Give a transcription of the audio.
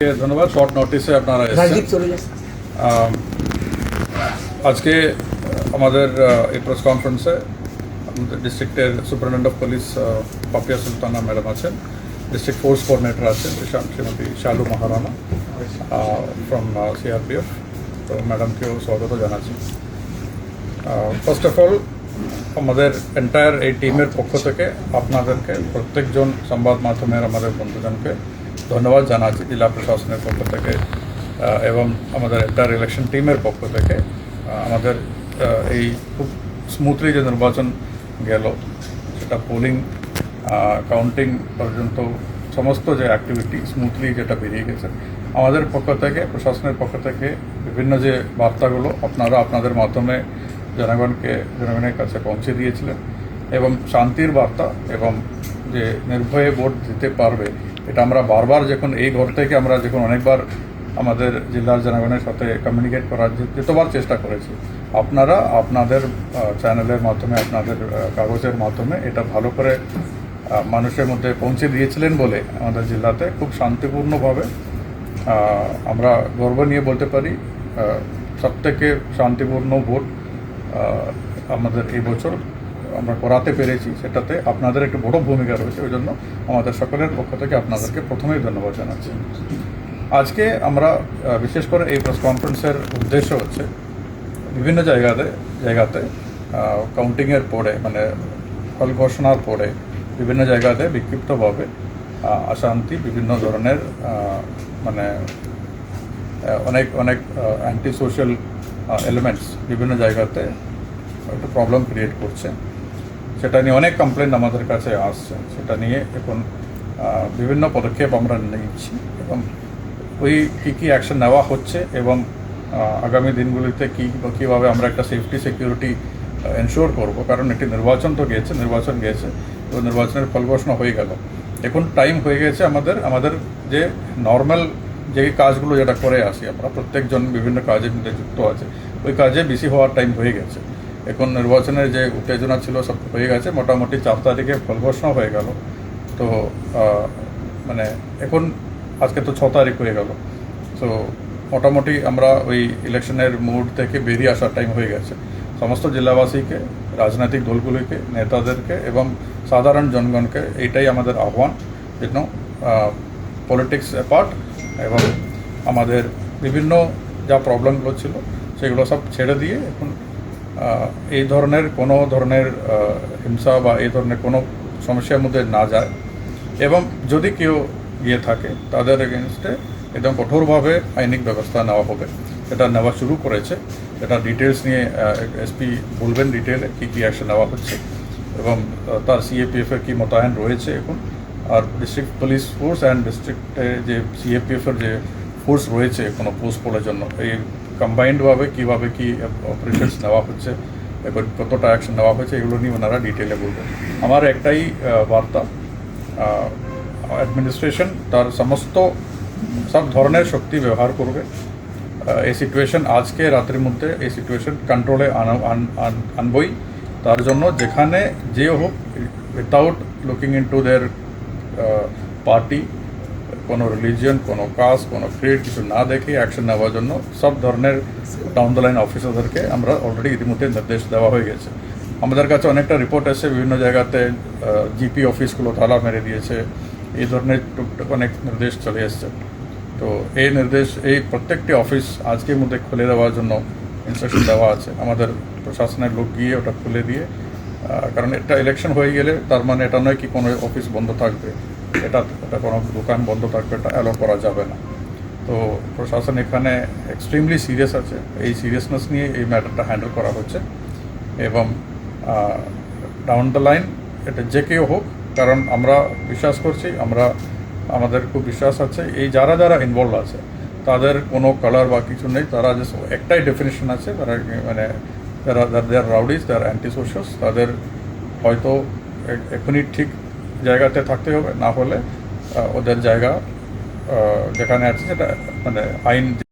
ধন্যবাদ। শর্ট নোটিসে আপনারা এসেছেন। আজকে আমাদের এই প্রেস কনফারেন্সে আমাদের ডিস্ট্রিক্টের superintendent of police Papiya Sultana madam আছেন, ডিস্ট্রিক্ট ফোর্স কোঅর্ডিনেটর আছেন শ্রীমতী শালু মহারানা ফ্রম সিআরপিএফ। তো ম্যাডামকেও স্বাগত জানাচ্ছি। ফার্স্ট অফ অল আমাদের এন্টায়ার এই টিমের পক্ষ থেকে আপনাদেরকে প্রত্যেকজন সংবাদ মাধ্যমের আমাদের বন্ধুজনকে ধন্যবাদ জানাচ্ছি জেলা প্রশাসনের পক্ষ থেকে এবং আমাদের এন্টায়ার ইলেকশন টিমের পক্ষ থেকে। আমাদের এই খুব স্মুথলি যে নির্বাচন গেল, সেটা পোলিং কাউন্টিং পর্যন্ত সমস্ত যে অ্যাক্টিভিটি স্মুথলি যেটা বেরিয়ে গেছে, আমাদের পক্ষ থেকে প্রশাসনের পক্ষ থেকে বিভিন্ন যে বার্তাগুলো আপনারা আপনাদের মাধ্যমে জনগণের কাছে পৌঁছে দিয়েছিলেন এবং শান্তির বার্তা এবং যে নির্ভয়ে ভোট দিতে পারবে, এটা আমরা বারবার যখন এই ঘর থেকে আমরা যখন অনেকবার আমাদের জেলার জনগণের সাথে কমিউনিকেট করার যতবার চেষ্টা করেছি, আপনারা আপনাদের চ্যানেলের মাধ্যমে আপনাদের কাগজের মাধ্যমে এটা ভালো করে মানুষের মধ্যে পৌঁছে দিয়েছিলেন বলে আমাদের জেলাতে খুব শান্তিপূর্ণভাবে আমরা গর্ব নিয়ে বলতে পারি সবথেকে শান্তিপূর্ণ ভোট আমাদের এই বছর আমরা করাতে পেরেছি। সেটাতে আপনাদের একটু বড় ভূমিকা রয়েছে, ওই জন্য আমাদের সকলের পক্ষ থেকে আপনাদেরকে প্রথমেই ধন্যবাদ জানাচ্ছি। আজকে আমরা বিশেষ করে এই প্রেস কনফারেন্সের উদ্দেশ্য হচ্ছে বিভিন্ন জায়গাতে কাউন্টিংয়ের পরে, মানে ফল ঘোষণার পরে বিভিন্ন জায়গাতে বিক্ষিপ্তভাবে অশান্তি, বিভিন্ন ধরনের মানে অনেক অ্যান্টি সোশ্যাল এলিমেন্টস বিভিন্ন জায়গাতে একটু প্রবলেম ক্রিয়েট করছে। সেটা নিয়ে অনেক কমপ্লেন আমাদের কাছে আসছে। সেটা নিয়ে এখন বিভিন্ন পদক্ষেপ আমরা নিচ্ছি এবং ওই কী অ্যাকশন নেওয়া হচ্ছে এবং আগামী দিনগুলিতে কীভাবে আমরা একটা সেফটি সিকিউরিটি এনশিওর করব। কারণ একটি নির্বাচন গিয়েছে তো নির্বাচনের ফল ঘোষণা হয়ে গেল। এখন টাইম হয়ে গেছে আমাদের যে নর্মাল যে কাজগুলো যেটা করে আসি আমরা, প্রত্যেকজন বিভিন্ন কাজের মধ্যে যুক্ত আছে, ওই কাজে বেশি হওয়ার টাইম হয়ে গেছে। এখন নির্বাচনের যে উত্তেজনা ছিল সব হয়ে গেছে, মোটামুটি 4 তারিখে ফল ঘোষণা হয়ে গেল। তো মানে এখন আজকে তো 6 তারিখ হয়ে গেল। তো মোটামুটি আমরা ওই ইলেকশনের মুড থেকে বেরিয়ে আসার টাইম হয়ে গেছে। সমস্ত জেলাবাসীকে, রাজনৈতিক দলগুলিকে, নেতাদেরকে এবং সাধারণ জনগণকে এইটাই আমাদের আহ্বান, যেন পলিটিক্স অ্যাপার্ট এবং আমাদের বিভিন্ন যা প্রবলেমগুলো ছিল সেগুলো সব ছেড়ে দিয়ে এখন এই ধরনের কোনো ধরনের হিংসা বা এই ধরনের কোনো সমস্যার মধ্যে না যায় এবং যদি কেউ গিয়ে থাকে তাদের এগেনস্টে একদম কঠোরভাবে আইনিক ব্যবস্থা নেওয়া হবে। এটা নেওয়া শুরু করেছে। এটা ডিটেলস নিয়ে এসপি বলবেন ডিটেলে কী অ্যাকশন নেওয়া হচ্ছে এবং তার সিএপিএফের কী মোতায়েন রয়েছে এখন, আর ডিস্ট্রিক্ট পুলিশ ফোর্স অ্যান্ড ডিস্ট্রিক্টে যে সিএপিএফের যে ফোর্স রয়েছে কোনো পোস্ট পোলের জন্য, এই কম্বাইন্ডভাবে কীভাবে কী অপারেশনস নেওয়া হচ্ছে এবং কতটা অ্যাকশন নেওয়া হয়েছে, এগুলো নিয়ে ওনারা ডিটেলে বলবেন। আমার একটাই বার্তা, অ্যাডমিনিস্ট্রেশন তার সব ধরনের শক্তি ব্যবহার করবে। এই সিচুয়েশন আজকে রাত্রির মধ্যে এই সিচুয়েশন কন্ট্রোলে আনবই। তার জন্য যেখানে যে হোক, উইথাউট লুকিং ইনটু দেয়ার পার্টি, কোনো রিলিজিয়ন, কোনো কাস্ট, কোনো ক্রিড কিছু না দেখে অ্যাকশন নেওয়ার জন্য সব ধরনের ডাউন দ্য লাইন অফিসারদেরকে আমরা অলরেডি ইতিমধ্যে নির্দেশ দেওয়া হয়ে গেছে। আমাদের কাছে অনেকটা রিপোর্ট এসে বিভিন্ন জায়গাতে জিপি অফিসগুলো তালা মেরে দিয়েছে, এই ধরনের অনেক নির্দেশ চলে এসছে। তো এই প্রত্যেকটি অফিস আজকের মধ্যে খুলে দেওয়ার জন্য ইনস্ট্রাকশন দেওয়া আছে। আমাদের প্রশাসনের লোক গিয়ে ওটা খুলে দিয়ে, কারণ এটা ইলেকশন হয়ে গেলে তার মানে এটা নয় কি কোনো অফিস বন্ধ থাকবে, এটা কোনো দোকান বন্ধ থাকবে, এটা অ্যালাউ করা যাবে না। তো প্রশাসন এখানে এক্সট্রিমলি সিরিয়াস আছে। এই সিরিয়াসনেস নিয়ে এই ম্যাটারটা হ্যান্ডেল করা হচ্ছে এবং ডাউন দ্য লাইন এটা যে কেউ হোক, কারণ আমরা বিশ্বাস করছি, আমাদের খুব বিশ্বাস আছে এই যারা ইনভলভ আছে তাদের কোনো কালার বা কিছু নেই, তারা যে একটাই ডেফিনেশন আছে, তারা মানে দেয়ার রাউডিজ, দেয়ার অ্যান্টি সোশ্যালস, তাদের হয়তো এখনই ঠিক জায়গাতে থাকতে হবে, না হলে ওদের জায়গা যেখানে আছে সেটা মানে আইন